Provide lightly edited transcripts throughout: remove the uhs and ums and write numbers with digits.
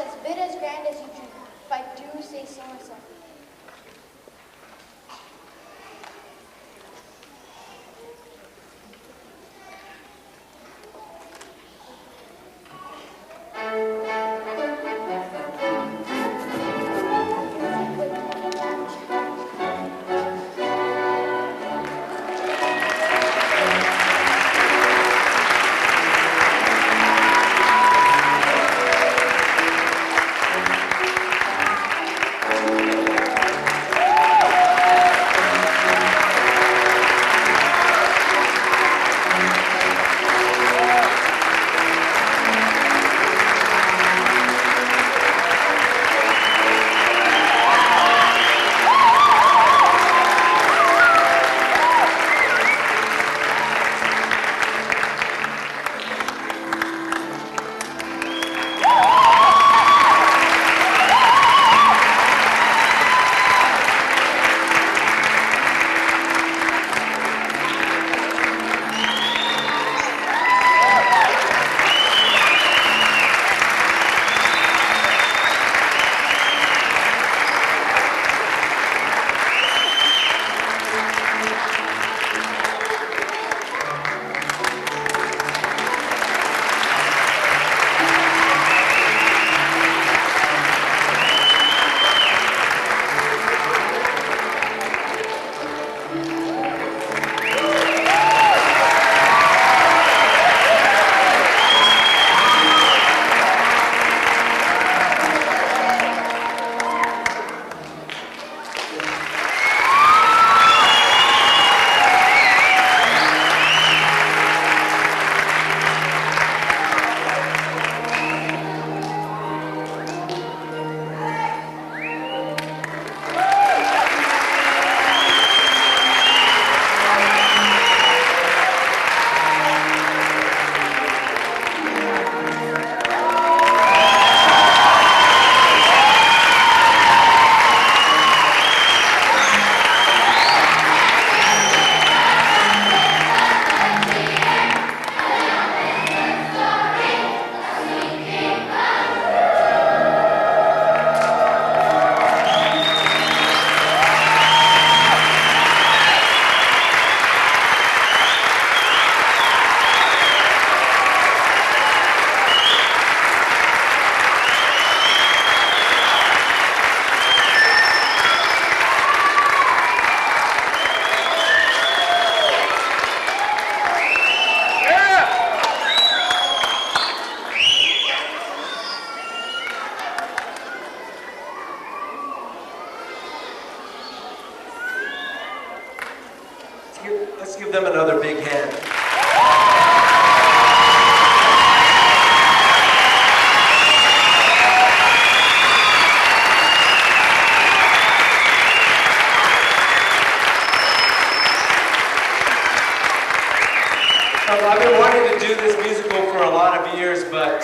as bit as grand as you dream, if I do say so myself. Let's give them another big hand. I've been wanting to do this musical for a lot of years, but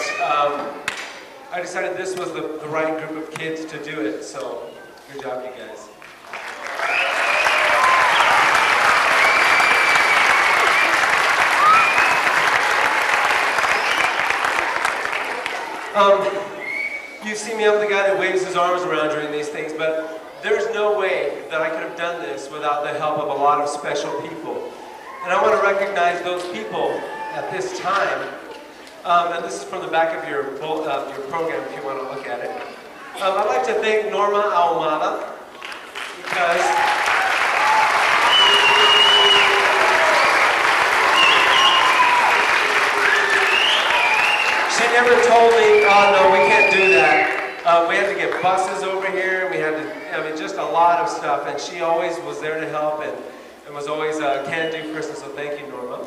I decided this was the right group of kids to do it, so good job, you guys. You see me, I'm the guy that waves his arms around during these things, but there's no way that I could have done this without the help of a lot of special people. And I want to recognize those people at this time. And this is from the back of your program if you want to look at it. I'd like to thank Norma Ahumada because she never told me, oh no, we can't do that. We had to get buses over here. We had to, just a lot of stuff. And she always was there to help and was always a can-do person, so thank you, Norma.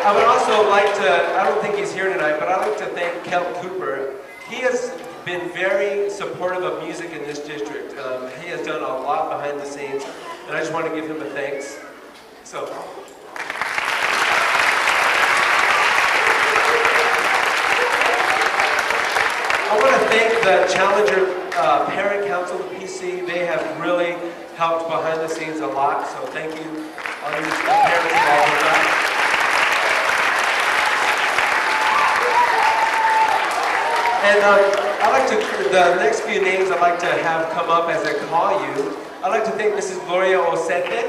I would also like to, I don't think he's here tonight, but I'd like to thank Kel Cooper. He has been very supportive of music in this district. He has done a lot behind the scenes, and I just want to give him a thanks. So. I want to thank the Challenger Parent Council, the PC. They have really helped behind the scenes a lot, so thank you. parents involved with that. And I'd like to, the next few names I'd like to have come up as I call you. I'd like to thank Mrs. Gloria Osete.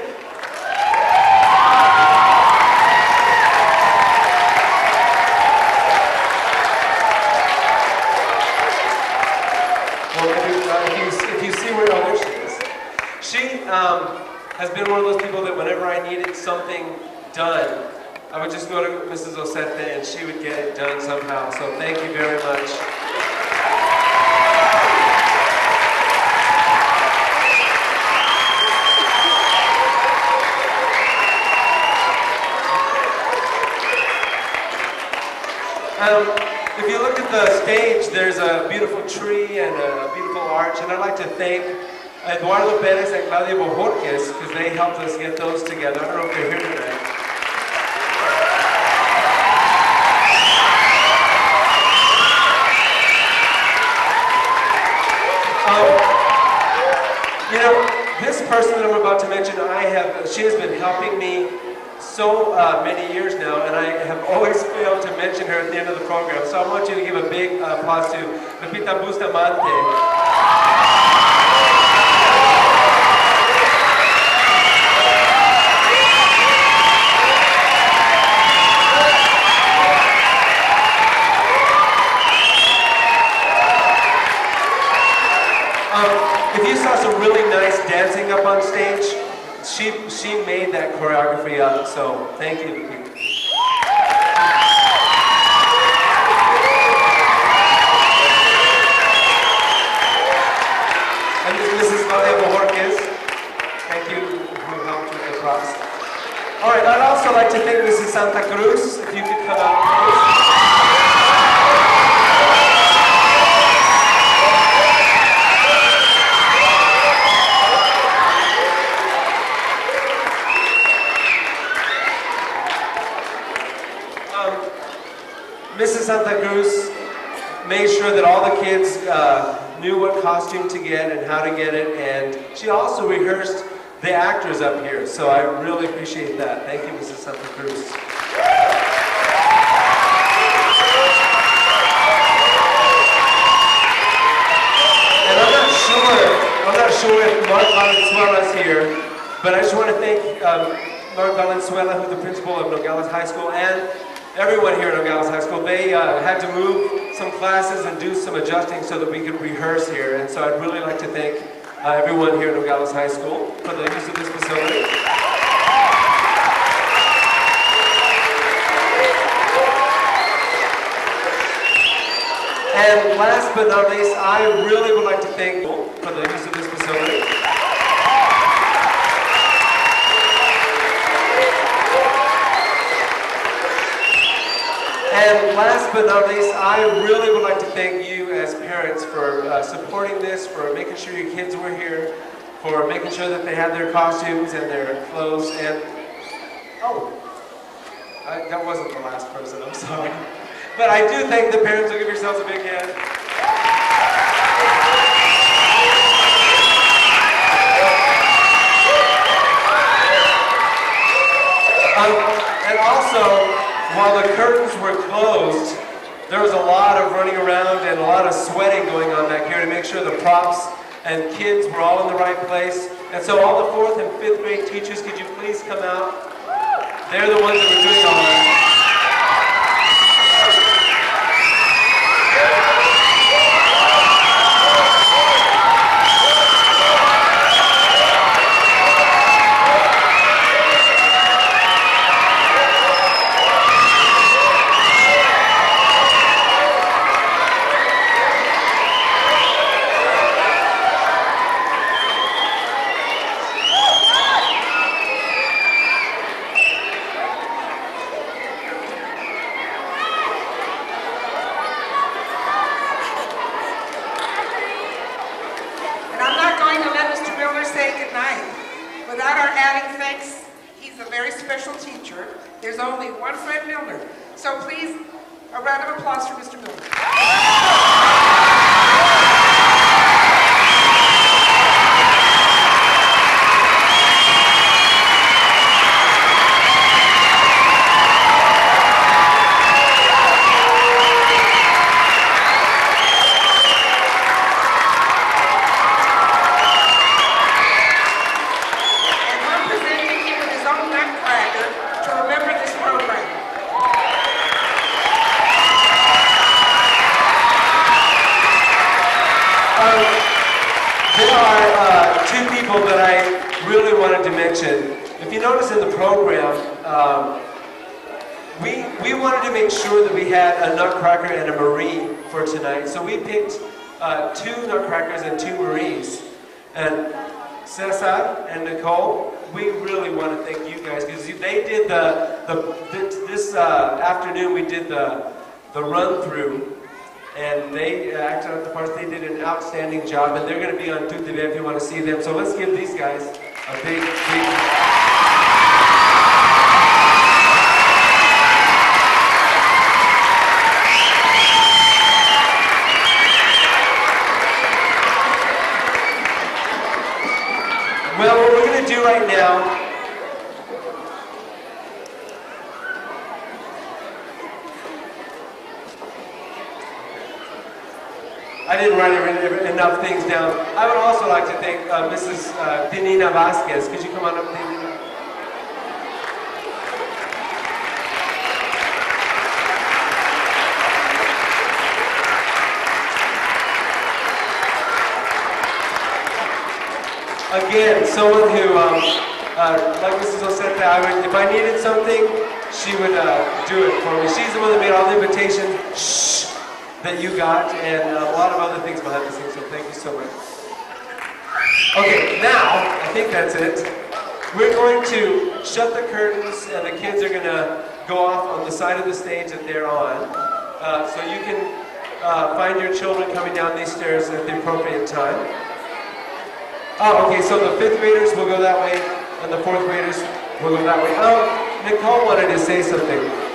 Well, if you see where, oh, there she is. She has been one of those people that whenever I needed something done, I would just go to Mrs. Osete and she would get it done somehow. So thank you very much. If you look at the stage, there's a beautiful tree and a beautiful arch, and I'd like to thank Eduardo Perez and Claudia Bojorquez because they helped us get those together. I don't know if they're here tonight. You know, this person that I'm about to mention, she has been helping me so many years now, and I have always failed to mention her at the end of the program. So I want you to give a big applause to Pepita Bustamante. If you saw some really nice dancing up on stage, she made that choreography up, so thank you. And Mrs. Claudia Bojorquez, thank you, who helped with the props. All right, I'd also like to thank Mrs. Santa Cruz, if you could come out, please. Mrs. Santa Cruz made sure that all the kids knew what costume to get and how to get it, and she also rehearsed the actors up here, so I really appreciate that. Thank you, Mrs. Santa Cruz. And I'm not sure if Mark Valenzuela is here, but I just want to thank Mark Valenzuela, who's the principal of Nogales High School, and everyone here at Nogales High School. They had to move some classes and do some adjusting so that we could rehearse here. And so I'd really like to thank everyone here at Nogales High School for the use of this facility. And last but not least, I really would like to thank you for the use of this facility. And last but not least, I really would like to thank you as parents for supporting this, for making sure your kids were here, for making sure that they had their costumes and their clothes, and that wasn't the last person, I'm sorry. But I do thank the parents, so give yourselves a big hand. And also, while the curtains were closed, there was a lot of running around and a lot of sweating going on back here to make sure the props and kids were all in the right place. And so all the 4th and 5th grade teachers, could you please come out? They're the ones that were doing all that. Without our adding thanks, he's a very special teacher. There's only one Fred Milner. So please, a round of applause for Mr. Milner. to remember this program. There are two people that I really wanted to mention. If you notice in the program, we wanted to make sure that we had a Nutcracker and a Marie for tonight. So we picked 2 Nutcrackers and 2 Maries. And Cesar and Nicole, we really want to thank you guys because they did this afternoon we did the run-through. And they acted out the parts. They did an outstanding job, and they're going to be on Tuesday if you want to see them. So let's give these guys a big. Well, what we're going to do right now. I didn't write enough things down. I would also like to thank Mrs. Penina Vasquez. Could you come on up, Penina? Again, someone who, like Mrs. Oseta, if I needed something, she would do it for me. She's the one that made all the invitations. That you got, and a lot of other things behind the scenes, so thank you so much. Okay, now, I think that's it. We're going to shut the curtains, and the kids are going to go off on the side of the stage that they're on, so you can find your children coming down these stairs at the appropriate time. Oh, okay, so the 5th graders will go that way, and the 4th graders will go that way. Oh, Nicole wanted to say something.